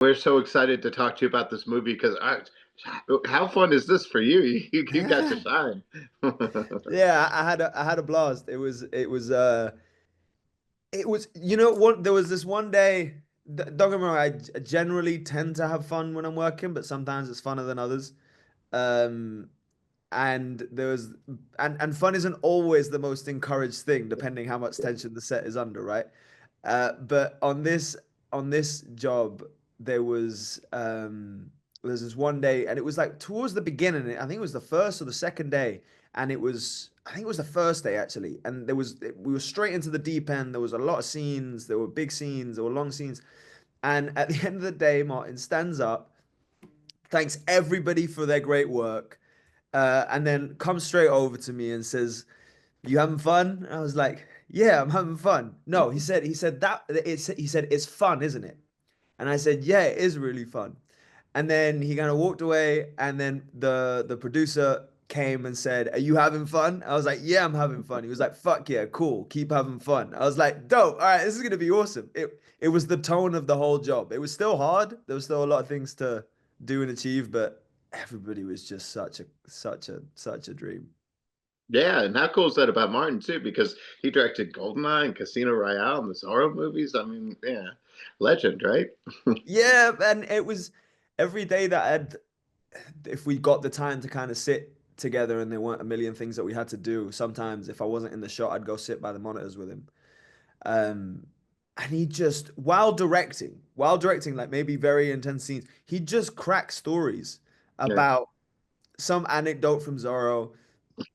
We're so excited to talk to you about this movie because how fun is this for you? You got to shine. Yeah, I had a blast. It was you know what there was this one day. Don't get me wrong, generally tend to have fun when I'm working, but sometimes it's funner than others. Um, and there was and fun isn't always the most encouraged thing, depending how much tension the set is under, right? But on this job, there was there's this one day, and it was like towards the beginning. I think it was the first or the second day, and it was I think it was the first day actually. And we were straight into the deep end. There was a lot of scenes. There were big scenes. There were long scenes. And at the end of the day, Martin stands up, thanks everybody for their great work, and then comes straight over to me and says, "You having fun?" And I was like, "Yeah, I'm having fun." No, he said it's fun, isn't it? And I said, "Yeah, it is really fun." And then he kind of walked away, and then the producer came and said, "Are you having fun?" I was like, "Yeah, I'm having fun." He was like, "Fuck yeah, cool, keep having fun." I was like, "Dope, all right, this is gonna be awesome." It was the tone of the whole job. It was still hard. There was still a lot of things to do and achieve, but everybody was just such a dream. Yeah, and how cool is that about Martin too? Because he directed GoldenEye and Casino Royale and the Zorro movies. I mean, yeah, legend, right? Yeah, and it was every day that I'd if we got the time to kind of sit together and there weren't a million things that we had to do, sometimes if I wasn't in the shot, I'd go sit by the monitors with him. Um, and he just, while directing like maybe very intense scenes, he just cracked stories Yeah. about some anecdote from Zorro,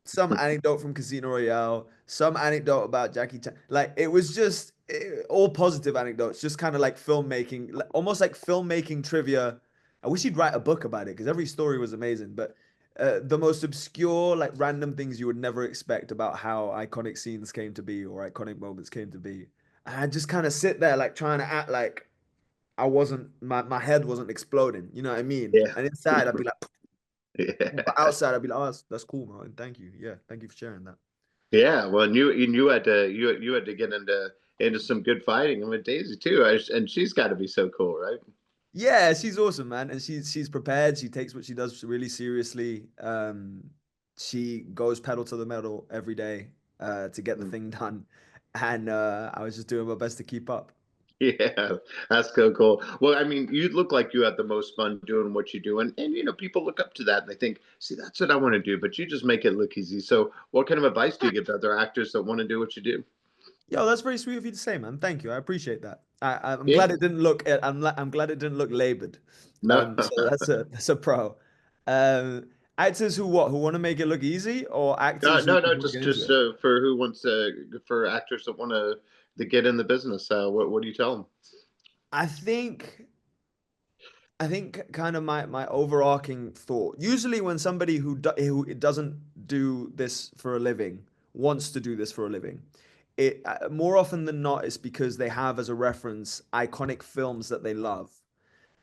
some anecdote from Casino Royale, some anecdote about Jackie Chan. Like it was just all positive anecdotes, just kind of like filmmaking, almost like filmmaking trivia. I wish he'd write a book about it because every story was amazing. But the most obscure, like random things you would never expect about how iconic scenes came to be or iconic moments came to be. And I just kind of sit there like trying to act like I wasn't my head wasn't exploding. You know what I mean? Yeah. And inside I'd be like, but Yeah. outside I'd be like, oh, that's cool, Martin. Thank you. Yeah, thank you for sharing that. Yeah. Well, and you had to you had to get into some good fighting and with Daisy too. And she's got to be so cool, right? Yeah, she's awesome, man, and she's prepared. She takes what she does really seriously. She goes pedal to the metal every day to get the thing done, and I was just doing my best to keep up. Yeah, that's so cool. Well, I mean, you look like you had the most fun doing what you do, and people look up to that and they think, "See, that's what I want to do," but you just make it look easy. So, what kind of advice do you give to other actors that want to do what you do? Yo, that's very sweet of you to say, man. Thank you. I appreciate that. I'm glad Yeah, it didn't look. I'm glad it didn't look labored. no, So that's a pro. Actors who want to make it look easy, or no, actors who no, no. want to get into Just it. for who wants for actors that want to get in the business. What do you tell them? I think. I think kind of my overarching thought. Usually, when somebody who doesn't do this for a living wants to do this for a living, it more often than not it's because they have as a reference iconic films that they love,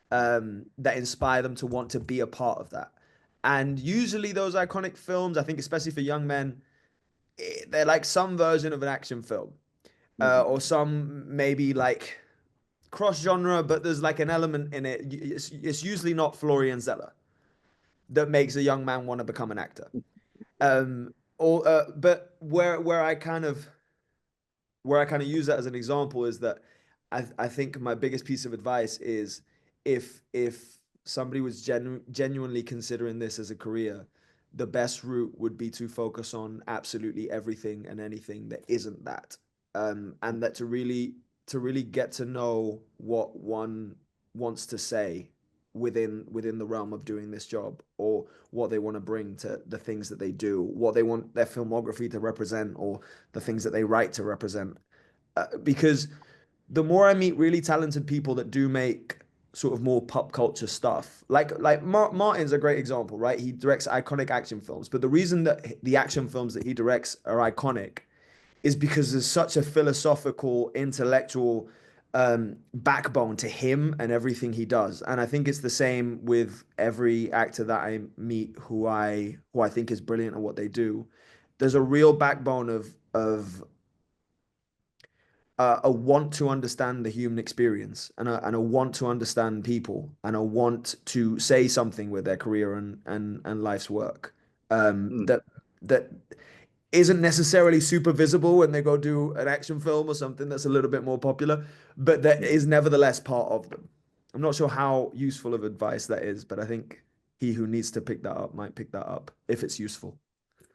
that inspire them to want to be a part of that. And usually, those iconic films, I think, especially for young men, they're like some version of an action film, Mhm. or some maybe like cross genre, but there's like an element in it. It's usually not Florian Zeller that makes a young man want to become an actor. But where I kind of use that as an example is that I think my biggest piece of advice is if somebody was genuinely considering this as a career, the best route would be to focus on absolutely everything and anything that isn't that, and that to really get to know what one wants to say within the realm of doing this job, or what they want to bring to the things that they do, what they want their filmography to represent, or the things that they write to represent. Because the more I meet really talented people that do make sort of more pop culture stuff, like Martin's a great example, right? He directs iconic action films, but the reason that the action films that he directs are iconic is because there's such a philosophical, intellectual backbone to him and everything he does. And I think it's the same with every actor that I meet who I think is brilliant at what they do. There's a real backbone a want to understand the human experience and a want to understand people and a want to say something with their career and life's work Mm. that isn't necessarily super visible when they go do an action film or something that's a little bit more popular, but that is nevertheless part of them. I'm not sure how useful of advice that is, but I think he who needs to pick that up might pick that up if it's useful.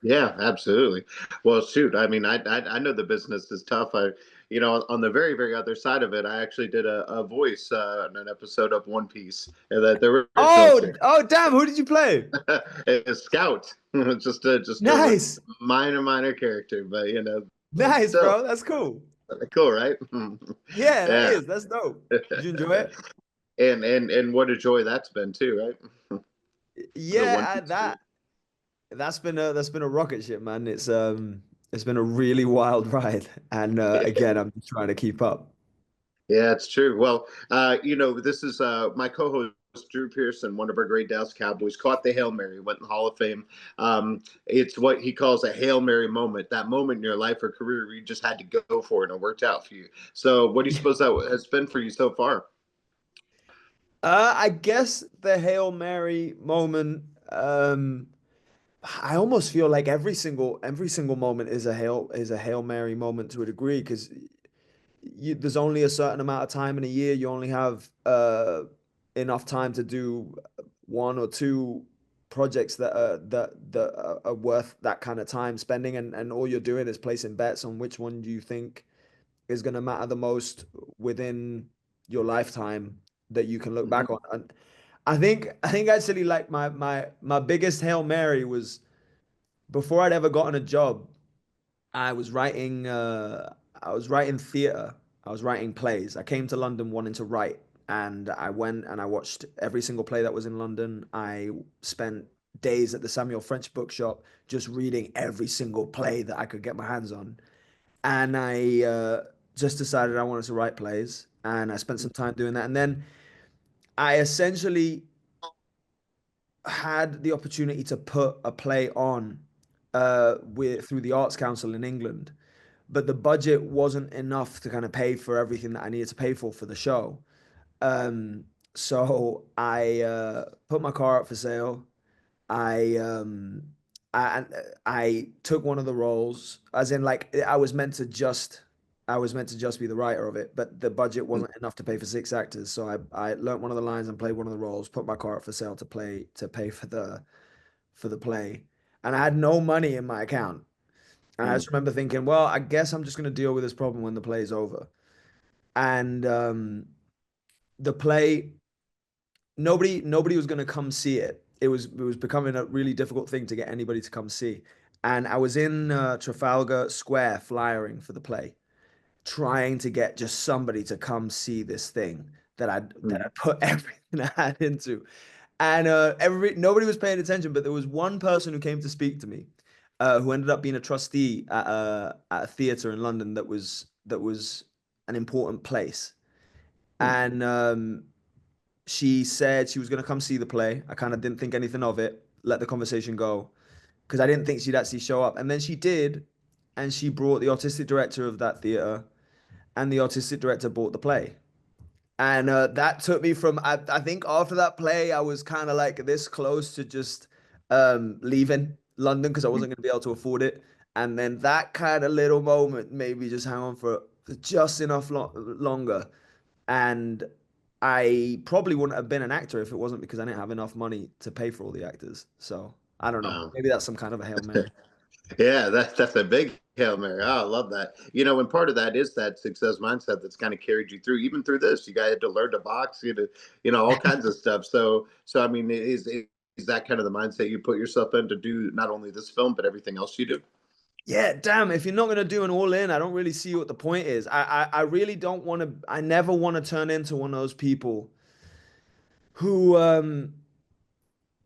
Yeah, absolutely. Well, shoot, I mean, I know the business is tough. On the very other side of it, I actually did a voice in an episode of One Piece, and that the original Oh, series, oh, damn! Who did you play? a scout, just a Nice, minor character, but nice, still bro. That's cool. cool, right? Yeah, that Yeah, is. That's dope. Did you enjoy it? and what a joy that's been too, right? The One Yeah, Piece series. that's been a rocket ship, man. It's been a really wild ride, and again, I'm just trying to keep up. Yeah, it's true. Well, this is my co-host Drew Pearson, one of our great Dallas Cowboys, caught the Hail Mary, went in the Hall of Fame. It's what he calls a Hail Mary moment, that moment in your life or career where you just had to go for it and it worked out for you. So, what do you suppose that has been for you so far? I guess the Hail Mary moment. I almost feel like every single moment is a Hail Mary moment to a degree because there's only a certain amount of time in a year. You only have enough time to do one or two projects that are worth that kind of time spending, and all you're doing is placing bets on which one do you think is going to matter the most within your lifetime that you can look Mhm. back on. And I think actually like my biggest Hail Mary was before I'd ever gotten a job. I was writing theater. I was writing plays. I came to London wanting to write, and I went and I watched every single play that was in London. I spent days at the Samuel French bookshop just reading every single play that I could get my hands on. And I just decided I wanted to write plays, and I spent some time doing that. And then I essentially had the opportunity to put a play on through the Arts Council in England, but the budget wasn't enough to kind of pay for everything that I needed to pay for the show. Um, so I put my car up for sale. I um I I took one of the roles, as in like I was meant to just be the writer of it, but the budget wasn't enough to pay for six actors. So I learnt one of the lines and played one of the roles, put my car up for sale to pay for the play. And I had no money in my account. And I Mm. just remember thinking, well, I guess I'm just gonna deal with this problem when the play's over. And the play nobody was going to come see it. It was becoming a really difficult thing to get anybody to come see. And I was in Trafalgar Square flyering for the play, trying to get just somebody to come see this thing that I put everything I had into. And nobody was paying attention, but there was one person who came to speak to me, who ended up being a trustee at a theater in London that was an important place. And she said she was going to come see the play. I kind of didn't think anything of it, let the conversation go because I didn't think she'd actually show up. And then she did, and she brought the autistic director of that theater, and the autistic director bought the play. And that took me from, I think after that play, I was kind of like this close to just leaving London because I wasn't going to be able to afford it. And then that kind of little moment made me just hang on for just enough longer. And I probably wouldn't have been an actor if it wasn't because I didn't have enough money to pay for all the actors. So I don't know. Wow. Maybe that's some kind of a Hail Mary. Yeah, that's a big Hail Mary. Oh, I love that. And part of that is that success mindset that's kind of carried you through, even through this. You guys had to learn to box, all kinds of stuff. So I mean, is that kind of the mindset you put yourself in to do not only this film but everything else you do? Yeah, damn. If you're not gonna do an all in, I don't really see what the point is. I really don't want to. I never want to turn into one of those people who um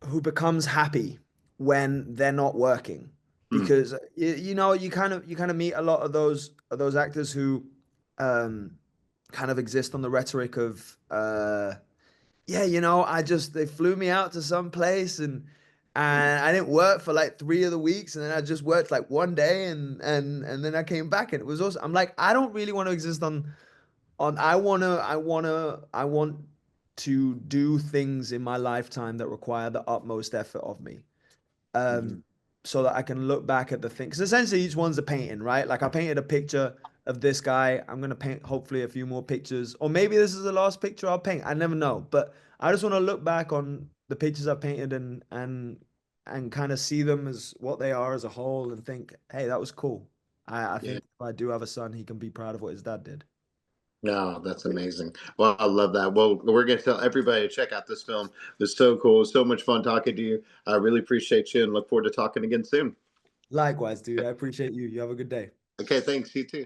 who becomes happy when they're not working Hmm. because you kind of meet a lot of those actors who um kind of exist on the rhetoric of yeah, they flew me out to some place and and I didn't work for like 3 of the weeks, and then I just worked like one day, and then I came back, and it was also, I'm like, I don't really want to exist on I want to do things in my lifetime that require the utmost effort of me. Mhm. So that I can look back at the thing. Because essentially each one's a painting, right? Like I painted a picture of this guy. I'm gonna paint hopefully a few more pictures, or maybe this is the last picture I'll paint. I never know. But I just want to look back on the pictures I've painted and kind of see them as what they are as a whole and think, hey, that was cool. I Yeah. think if I do have a son, he can be proud of what his dad did. No, that's amazing. Well, I love that. Well, we're going to tell everybody to check out this film. It was so cool. It was so much fun talking to you. I really appreciate you and look forward to talking again soon. Likewise, dude. I appreciate you. You have a good day. Okay, thanks. You too.